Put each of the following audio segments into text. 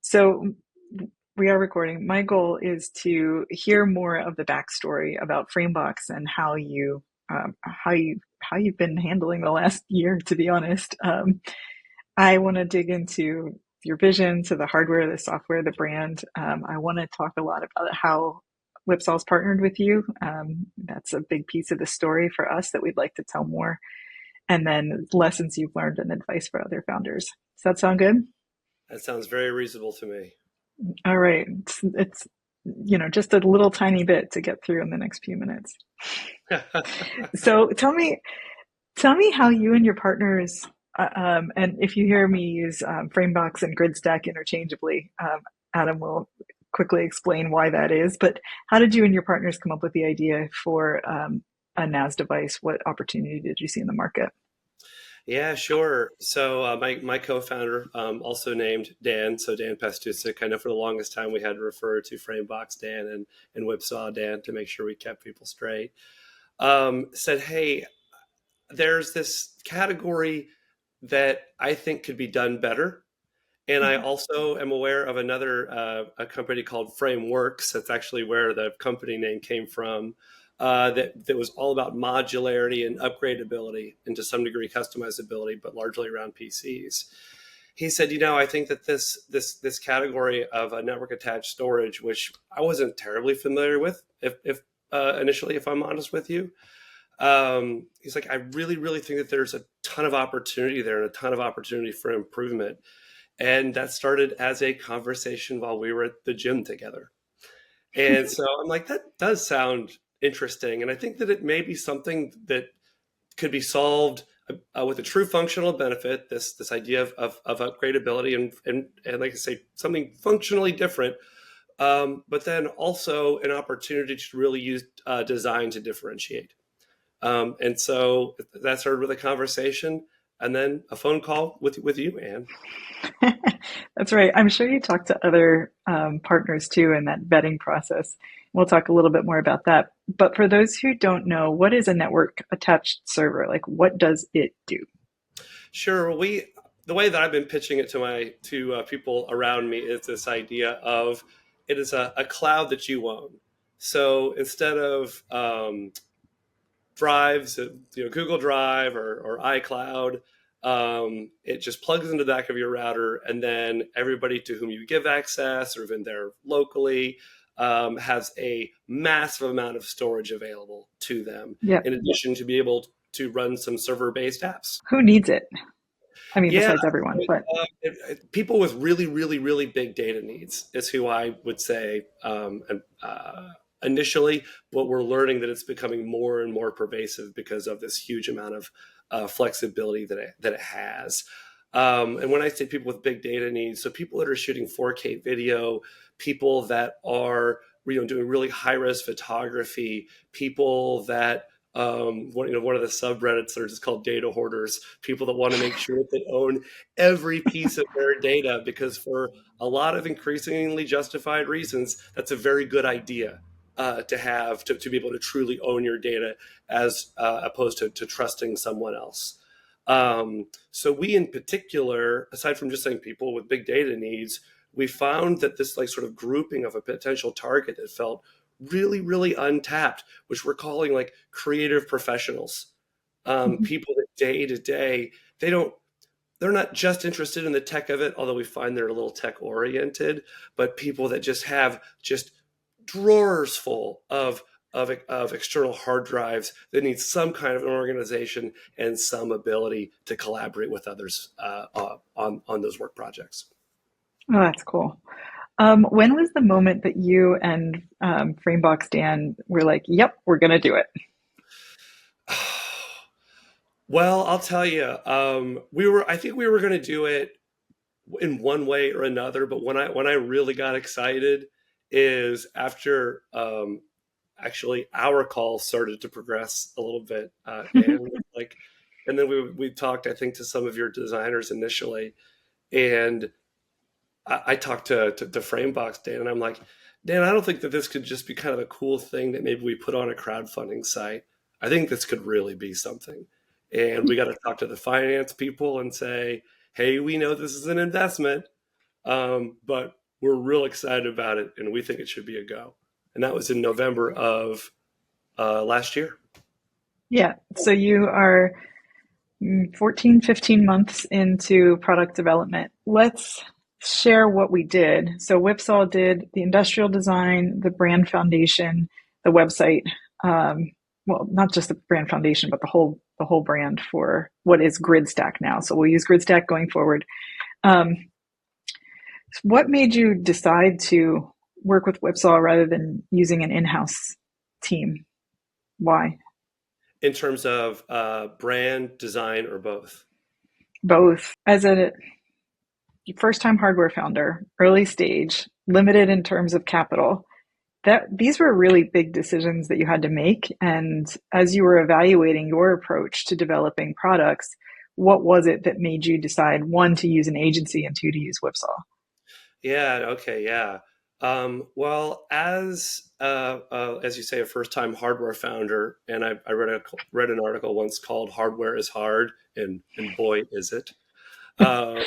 So we are recording. My goal is to hear more of the backstory about Framebox and how you've been handling the last year. To be honest, I want to dig into your vision, to the hardware, the software, the brand. I want to talk a lot about how Whipsaw's partnered with you. That's a big piece of the story for us that we'd like to tell more. And then lessons you've learned and advice for other founders. Does that sound good? That sounds very reasonable to me. All right. It's just a little tiny bit to get through in the next few minutes. So tell me how you and your partners, and if you hear me use Framebox and Gridstack interchangeably, Adam will quickly explain why that is. But how did you and your partners come up with the idea for a NAS device? What opportunity did you see in the market? Yeah, sure. So my co-founder, also named Dan, so Dan Pastusik. I know for the longest time we had to refer to Framebox Dan and Whipsaw Dan to make sure we kept people straight. Said, hey, there's this category that I think could be done better. And I also am aware of another a company called Frameworks. That's actually where the company name came from. That was all about modularity and upgradability, and to some degree customizability, but largely around PCs. He said, I think that this category of a network attached storage, which I wasn't terribly familiar with, if initially, if I'm honest with you, he's like, I really think that there's a ton of opportunity there and a ton of opportunity for improvement. And that started as a conversation while we were at the gym together. And so I'm like, that does sound interesting. And I think that it may be something that could be solved with a true functional benefit, this idea of upgradability and like I say, something functionally different, but then also an opportunity to really use design to differentiate. And so that started with a conversation and then a phone call with you, Anne. That's right. I'm sure you talked to other partners too in that vetting process. We'll talk a little bit more about that. But for those who don't know, what is a network attached server? Like, what does it do? Sure. The way that I've been pitching it to people around me is this idea of it is a cloud that you own. So instead of drives, Google Drive or iCloud, it just plugs into the back of your router, and then everybody to whom you give access or even there locally has a massive amount of storage available to them, Yep. in addition to be able to run some server-based apps. Who needs it? I mean, Yeah, besides everyone, but people with really, really, really big data needs is who I would say initially, but we're learning that it's becoming more and more pervasive because of this huge amount of flexibility that it has. And when I say people with big data needs, so people that are shooting 4K video, people that are doing really high-res photography, people that one of the subreddits are just called data hoarders, people that want to make sure that they own every piece of their data, because for a lot of increasingly justified reasons, that's a very good idea to have to be able to truly own your data as opposed to trusting someone else. So we in particular, aside from just saying people with big data needs, we found that this like sort of grouping of a potential target that felt really, really untapped, which we're calling like creative professionals. People that day to day, they're not just interested in the tech of it, although we find they're a little tech oriented, but people that just have just drawers full of external hard drives that need some kind of an organization and some ability to collaborate with others on those work projects. oh, that's cool. When was the moment that you and Framebox Dan were like, "Yep, we're gonna do it"? Well, I'll tell you, I think we were going to do it in one way or another, but when I really got excited is after actually our call started to progress a little bit, and like, and then we talked, I think, to some of your designers initially, and I talked to Framebox Dan, and I'm like, Dan, I don't think that this could just be kind of a cool thing that maybe we put on a crowdfunding site. I think this could really be something, and we got to talk to the finance people and say, hey, we know this is an investment, but we're real excited about it, and we think it should be a go. And that was in November of last year. Yeah. So you are 14, 15 months into product development. Let's share what we did. So Whipsaw did the industrial design, the brand foundation, the website. Well, not just the brand foundation, but the whole brand for what is Gridstack now. So we'll use Gridstack going forward. Um, what made you decide to work with Whipsaw rather than using an in-house team? Why? In terms of brand design or both? Both. As a first time hardware founder, early stage, limited in terms of capital, that these were really big decisions that you had to make. And as you were evaluating your approach to developing products, what was it that made you decide one to use an agency and two to use Whipsaw? Yeah. Okay. Yeah. Well, as you say, a first-time hardware founder, and I read an article once called "Hardware is Hard," and boy, is it. Um,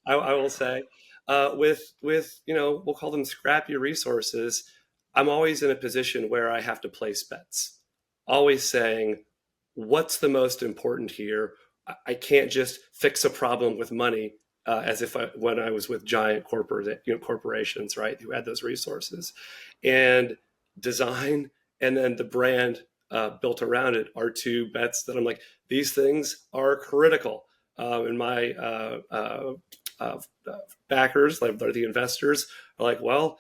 I will say, with we'll call them scrappy resources. I'm always in a position where I have to place bets. Always saying, what's the most important here? I can't just fix a problem with money, as if when I was with giant corporations, right, who had those resources, and design, and then the brand built around it are two bets that I'm like, these things are critical. And my uh, backers, like the investors, are like, well,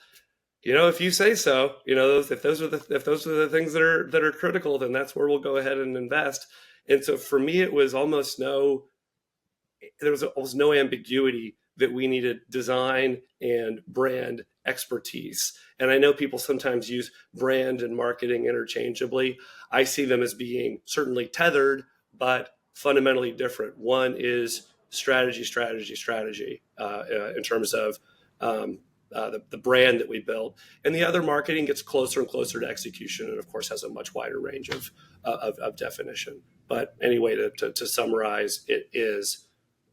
if you say so, if those are the things that are critical, then that's where we'll go ahead and invest. And so for me, it was almost there was almost no ambiguity that we needed design and brand expertise. And I know people sometimes use brand and marketing interchangeably. I see them as being certainly tethered, but fundamentally different. One is strategy, strategy, strategy, in terms of the brand that we build, and the other, marketing, gets closer and closer to execution, and of course has a much wider range of definition. But anyway, to summarize, it is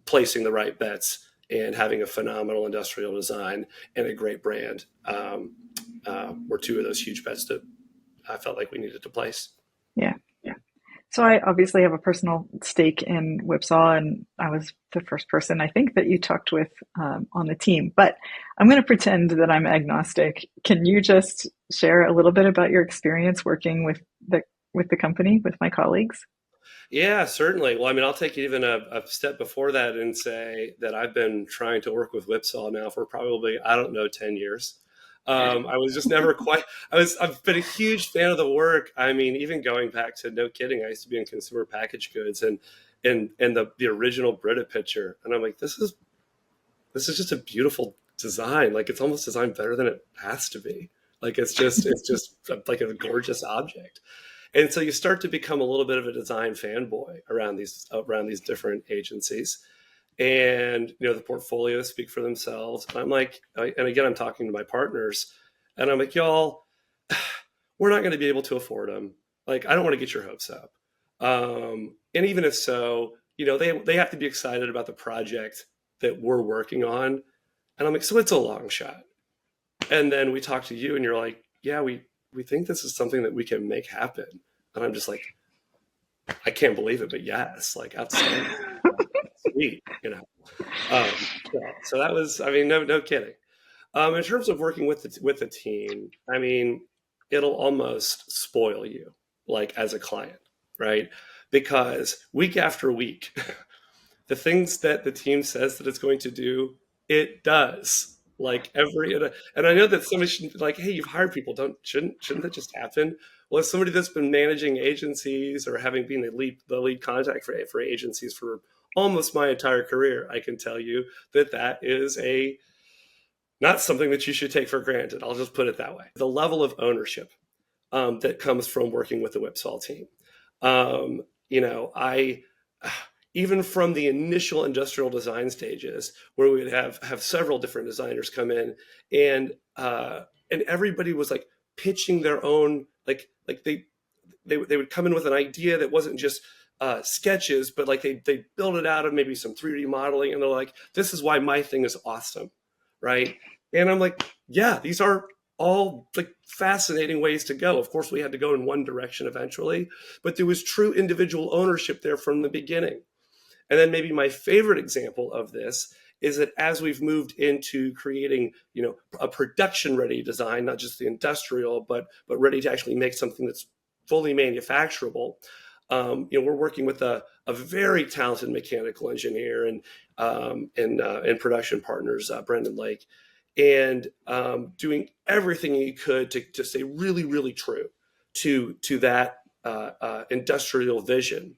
placing the right bets and having a phenomenal industrial design and a great brand, were two of those huge bets that I felt like we needed to place. Yeah. So I obviously have a personal stake in Whipsaw, and I was the first person I think that you talked with on the team. But I'm going to pretend that I'm agnostic. Can you just share a little bit about your experience working with the company, with my colleagues? Yeah, certainly. Well, I mean, I'll take it even a step before that and say that I've been trying to work with Whipsaw now for probably, I don't know, 10 years. I was just never quite, I've been a huge fan of the work. I mean, even going back to, no kidding, I used to be in consumer packaged goods, and the original Brita picture. And I'm like, this is just a beautiful design. Like, it's almost designed better than it has to be. Like, it's just like a gorgeous object. And so you start to become a little bit of a design fanboy around these different agencies, and the portfolios speak for themselves. And I'm like, and again, I'm talking to my partners, and I'm like, y'all, we're not going to be able to afford them. Like, I don't want to get your hopes up. And even if so, they have to be excited about the project that we're working on. And I'm like, so it's a long shot. And then we talk to you, and you're like, yeah, we think this is something that we can make happen. And I'm just like, I can't believe it, but yes, like, outstanding, sweet. Yeah, so that was, I mean, no kidding. In terms of working with the team, I mean, it'll almost spoil you, like, as a client, right? Because week after week, the things that the team says that it's going to do, it does. Like, and I know that somebody should, like, hey, you've hired people, don't shouldn't that just happen? Well, as somebody that's been managing agencies, or having been the lead contact for agencies for almost my entire career, I can tell you that is a not something that you should take for granted. I'll just put it that way. The level of ownership that comes from working with the Whipsaw team. I even from the initial industrial design stages, where we would have several different designers come in, and everybody was like pitching their own, like they would come in with an idea that wasn't just sketches, but like they build it out of maybe some 3D modeling, and they're like, this is why my thing is awesome. right? And I'm like, yeah, these are all like fascinating ways to go. Of course, we had to go in one direction eventually, but there was true individual ownership there from the beginning. And then maybe my favorite example of this is that as we've moved into creating, a production ready design, not just the industrial, but ready to actually make something that's fully manufacturable. We're working with a very talented mechanical engineer and production partners, Brendan Lake, and doing everything he could to stay really, really true to that industrial vision.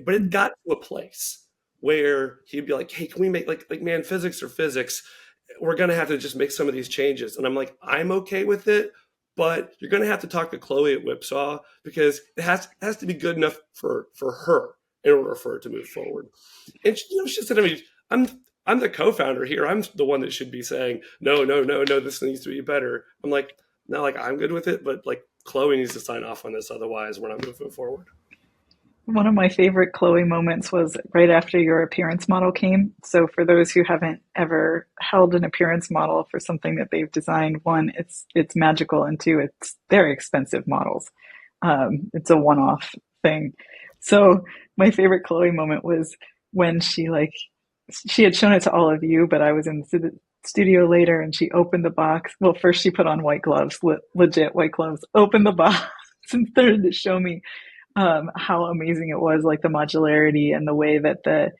But it got to a place where he'd be like, "Hey, can we make like man, physics or physics? We're gonna have to just make some of these changes." And I'm like, "I'm okay with it, but you're gonna have to talk to Chloe at Whipsaw because it has to be good enough for her in order for her to move forward." And she said to me, I'm the co-founder here. I'm the one that should be saying, no, no, no, no, this needs to be better. I'm like, no, like I'm good with it, but like Chloe needs to sign off on this. Otherwise, we're not moving forward. One of my favorite Chloe moments was right after your appearance model came. So for those who haven't ever held an appearance model for something that they've designed, one, it's magical, and two, it's very expensive models. It's a one-off thing. So my favorite Chloe moment was when she had shown it to all of you, but I was in the studio later and she opened the box. Well, first she put on white gloves, legit white gloves, opened the box and started to show me how amazing it was, like the modularity and the way that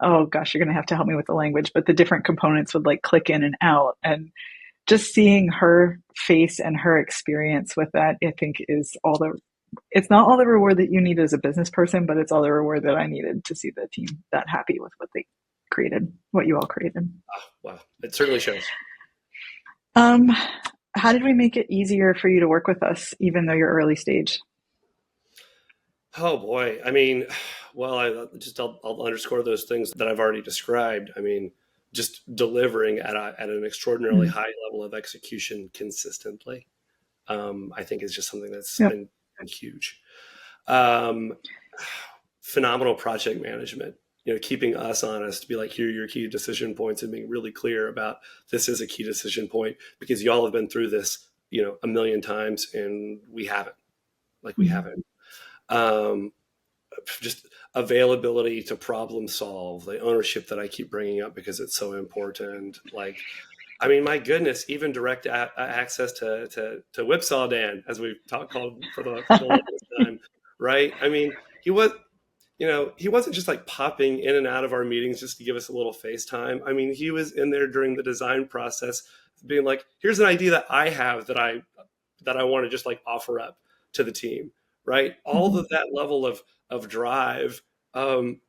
oh gosh, you're going to have to help me with the language, but the different components would like click in and out. And just seeing her face and her experience with that, I think it's not all the reward that you need as a business person, but it's all the reward that I needed to see the team that happy with what they created, what you all created. Oh, wow, it certainly shows. Um, how did we make it easier for you to work with us, even though you're early stage? Oh boy, I mean, well, I'll underscore those things that I've already described. I mean, just delivering at an extraordinarily Mm, high level of execution consistently. I think is just something that's yep. been huge. Um, Phenomenal project management. Keeping us honest, to be like, here are your key decision points, and being really clear about this is a key decision point because y'all have been through this, a million times, and we haven't. Like we Mm. haven't. Um, just availability to problem solve, the ownership that I keep bringing up because it's so important. Like, I mean, my goodness, even direct access to Whipsaw Dan, as we've called for the longest time, right? I mean, he wasn't just like popping in and out of our meetings just to give us a little FaceTime. I mean, he was in there during the design process, being like, "Here's an idea that I have that I want to just like offer up to the team." Right? All Mhm. of that level of drive. Um,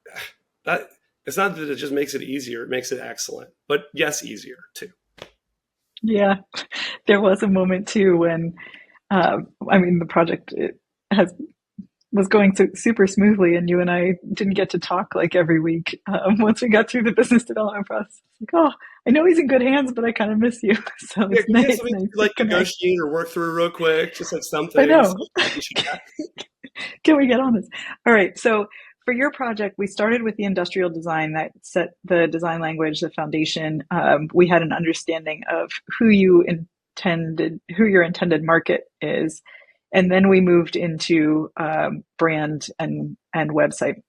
that it's not that it just makes it easier; it makes it excellent. But yes, easier too. Yeah, there was a moment too when, I mean, the project has was going so super smoothly, and you and I didn't get to talk like every week. Once we got through the business development process, like, oh, I know he's in good hands, but I kind of miss you. So Yeah, it's can we have nice, something nice to to like connect. negotiate or work through real quick? Just like some I things know. like we should chat. Can we get on this? All right. So for your project, we started with the industrial design that set the design language, the foundation. We had an understanding of who your intended market is, and then we moved into brand and website.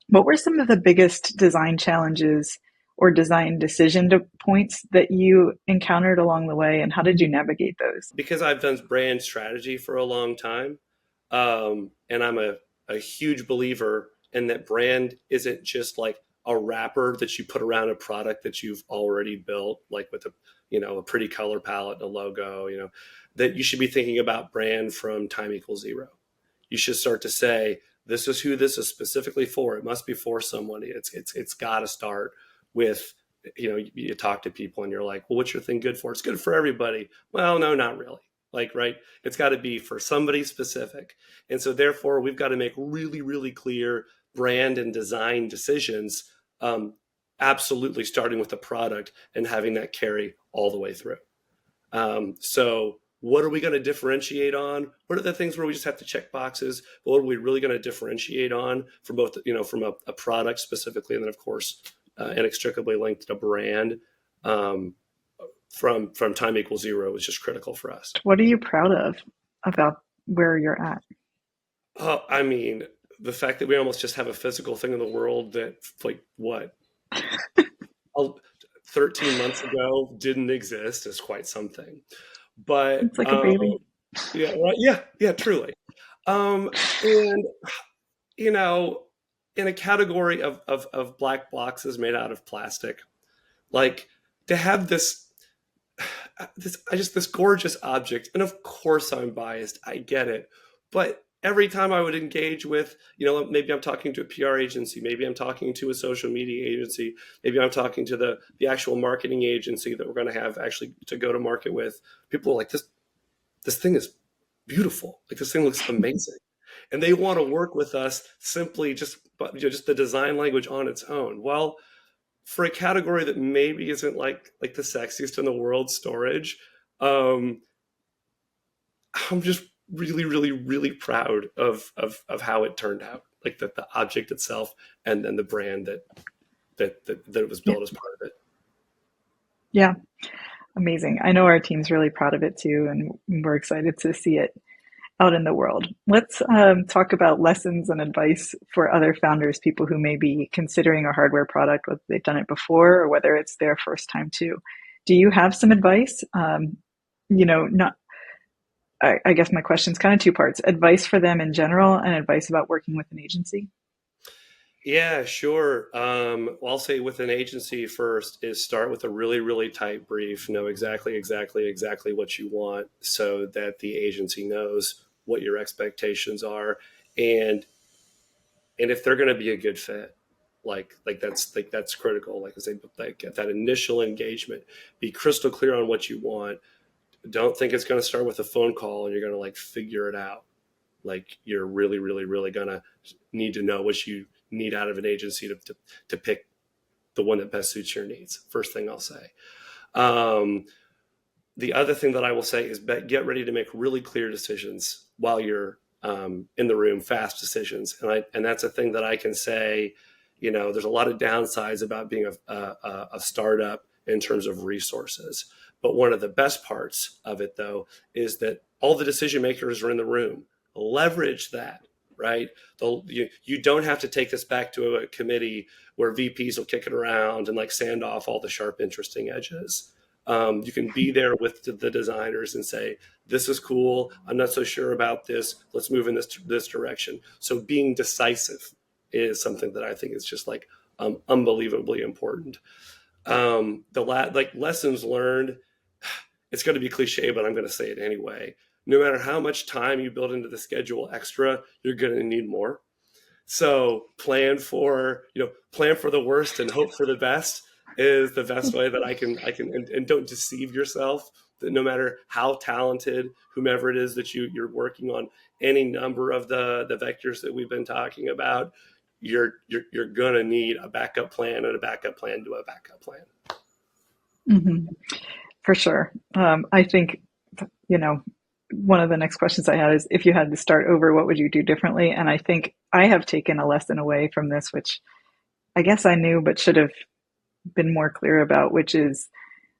What were some of the biggest design challenges or design decision points that you encountered along the way, and how did you navigate those? Because I've done brand strategy for a long time, and I'm a huge believer in that brand isn't just like a wrapper that you put around a product that you've already built, like with a pretty color palette and a logo. That you should be thinking about brand from time equals zero. You should start to say, this is who this is specifically for. It must be for somebody. It's got to start with, you talk to people and you're like, well, what's your thing good for? It's good for everybody. Well, no, not really. Like, right. It's got to be for somebody specific. And so therefore we've got to make really, really clear brand and design decisions. Absolutely starting with the product and having that carry all the way through. So what are we going to differentiate on? What are the things where we just have to check boxes? What are we really going to differentiate on from both, from a product specifically, and then of course, inextricably linked to brand. Um, from time equals zero was just critical for us. What are you proud of about where you're at? I mean, the fact that we almost just have a physical thing in the world that, like, what, uh, 13 months ago didn't exist is quite something. But It's like a baby. yeah, right, yeah, truly. Um, and you know, in a category of black boxes made out of plastic, like to have this gorgeous object, and of course I'm biased, I get it, but every time I would engage with, maybe I'm talking to a PR agency, maybe I'm talking to a social media agency, maybe I'm talking to the actual marketing agency that we're going to have actually to go to market with, people are like, this thing is beautiful, like this thing looks amazing, and they want to work with us simply just the design language on its own. Well, for a category that maybe isn't like the sexiest in the world, storage, um, I'm just really, really, really proud of how it turned out. Like the object itself, and then the brand that was Yeah. built as part of it. Yeah. Amazing. I know our team's really proud of it too, and we're excited to see it out in the world. Let's talk about lessons and advice for other founders, people who may be considering a hardware product, whether they've done it before or whether it's their first time too. Do you have some advice? Not. I guess my question is kind of two parts: advice for them in general, and advice about working with an agency. Yeah, sure. Well, I'll say with an agency first is start with a really, really tight brief. Know exactly what you want so that the agency knows what your expectations are. And if they're going to be a good fit, that's critical. Like I say, like at that initial engagement, be crystal clear on what you want. Don't think it's going to start with a phone call and you're going to like figure it out. Like you're really, really, really going to need to know what you need out of an agency to pick the one that best suits your needs. First thing I'll say. Um, the other thing that I will say is get ready to make really clear decisions while you're in the room, fast decisions. And that's a thing that I can say, there's a lot of downsides about being a startup in terms of resources. But one of the best parts of it, though, is that all the decision makers are in the room. Leverage that, right? You don't have to take this back to a committee where VPs will kick it around and like sand off all the sharp, interesting edges. You can be there with the designers and say, this is cool. I'm not so sure about this. Let's move in this direction. So being decisive is something that I think is just like unbelievably important. Like lessons learned, it's going to be cliche, but I'm going to say it anyway. No matter how much time you build into the schedule extra, you're going to need more. So plan for the worst and hope for the best is the best way that and don't deceive yourself that no matter how talented whomever it is that you're working on any number of the vectors that we've been talking about, you're gonna need a backup plan and a backup plan to a backup plan. Mm-hmm. For sure. I think, you know, one of the next questions I had is if you had to start over, what would you do differently? And I think I have taken a lesson away from this, which I guess I knew but should have been more clear about, which is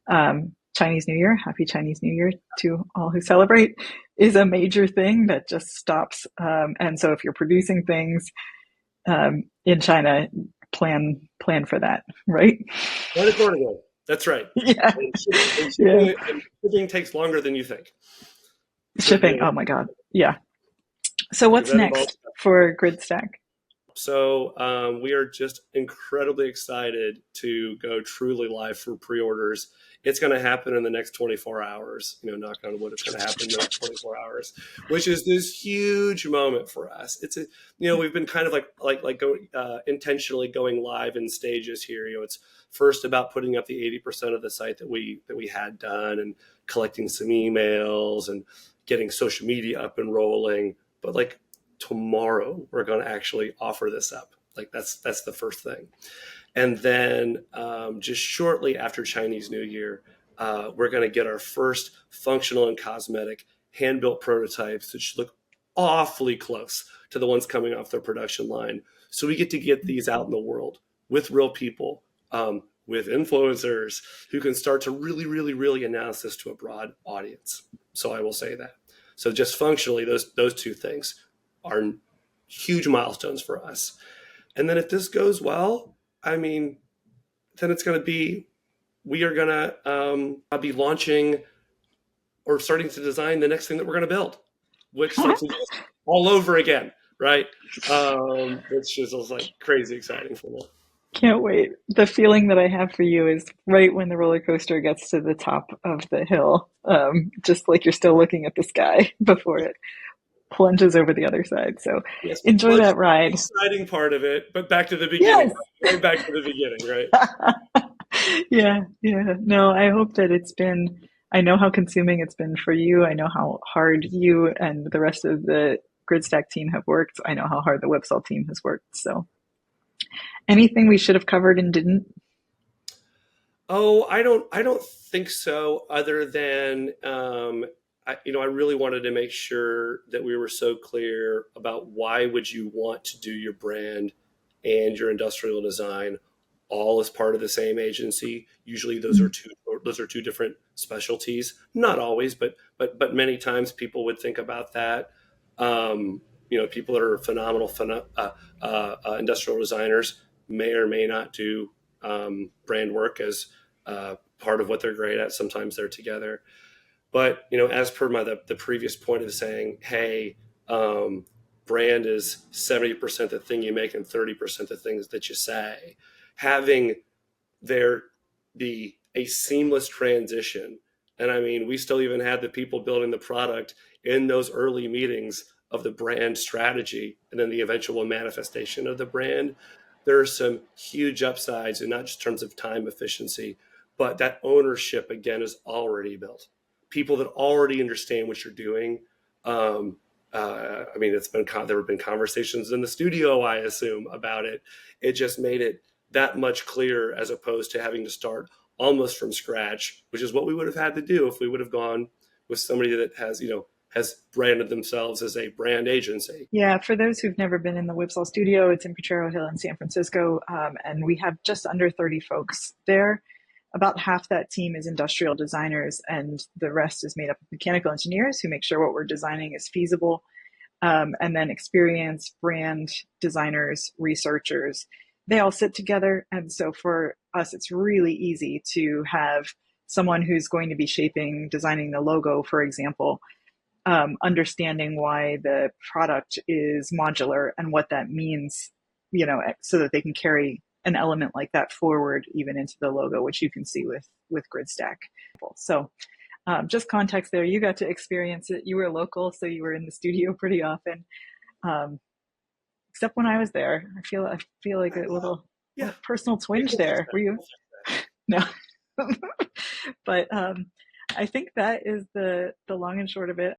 Chinese New Year. Happy Chinese New Year to all who celebrate is a major thing that just stops. And so if you're producing things in China, plan for that, right? Plan accordingly. That's right. Yeah. And Yeah. shipping takes longer than you think. Shipping. Shipping, Oh my God. Yeah. So because what's that involves. next for Gridstack? So we are just incredibly excited to go truly live for pre-orders. It's going to happen in the next 24 hours. Knock on wood, it's going to happen in the next 24 hours, which is this huge moment for us. We've been kind of like going intentionally going live in stages here. It's first about putting up the 80% of the site that we had done and collecting some emails and getting social media up and rolling. But like tomorrow we're going to actually offer this up. Like that's the first thing. And then just shortly after Chinese New Year, we're going to get our first functional and cosmetic hand-built prototypes that should look awfully close to the ones coming off their production line. So we get to get these out in the world with real people, with influencers who can start to really, really, really announce this to a broad audience. So I will say that. So just functionally, those two things are huge milestones for us. And then if this goes well, I mean, then it's going to be, we are going to be launching or starting to design the next thing that we're going to build, which starts to just all over again, right? Which is like crazy exciting for me. Can't wait. The feeling that I have for you is right when the roller coaster gets to the top of the hill, just like you're still looking at the sky before it plunges over the other side. So Yes, enjoy plunge that is the ride. exciting part of it, but back to the beginning, Yes. right back to the beginning, right? Yeah, yeah. No, I hope that it's been, I know how consuming it's been for you. I know how hard you and the rest of the Gridstack team have worked. I know how hard the Whipsaw team has worked. So anything we should have covered and didn't? Oh, I don't think so. Other than, I really wanted to make sure that we were so clear about why would you want to do your brand and your industrial design all as part of the same agency. Usually, those are two different specialties. Not always, but many times people would think about that. People that are phenomenal industrial designers may or may not do brand work as part of what they're great at. Sometimes they're together. But as per the previous point of saying, hey, brand is 70% the thing you make and 30% the things that you say. Having there be a seamless transition, and I mean, we still even had the people building the product in those early meetings of the brand strategy, and then the eventual manifestation of the brand. There are some huge upsides, and not just in terms of time efficiency, but that ownership again is already built. People that already understand what you're doing. I mean, there have been conversations in the studio, I assume, about it. It just made it that much clearer as opposed to having to start almost from scratch, which is what we would have had to do if we would have gone with somebody that has branded themselves as a brand agency. Yeah, for those who've never been in the Whipsall studio, it's in Potrero Hill in San Francisco, and we have just under 30 folks there. About half that team is industrial designers, and the rest is made up of mechanical engineers who make sure what we're designing is feasible, and then experienced brand designers, researchers. They all sit together, and so for us, it's really easy to have someone who's going to be designing the logo, for example, understanding why the product is modular and what that means, so that they can carry an element like that forward even into the logo, which you can see with Gridstack. So just context there. You got to experience it. You were local, so you were in the studio pretty often. Um, except when I was there, I feel like a Yeah, little personal we twinge can fix there. that. Were you? We'll fix that. No. But I think that is the long and short of it.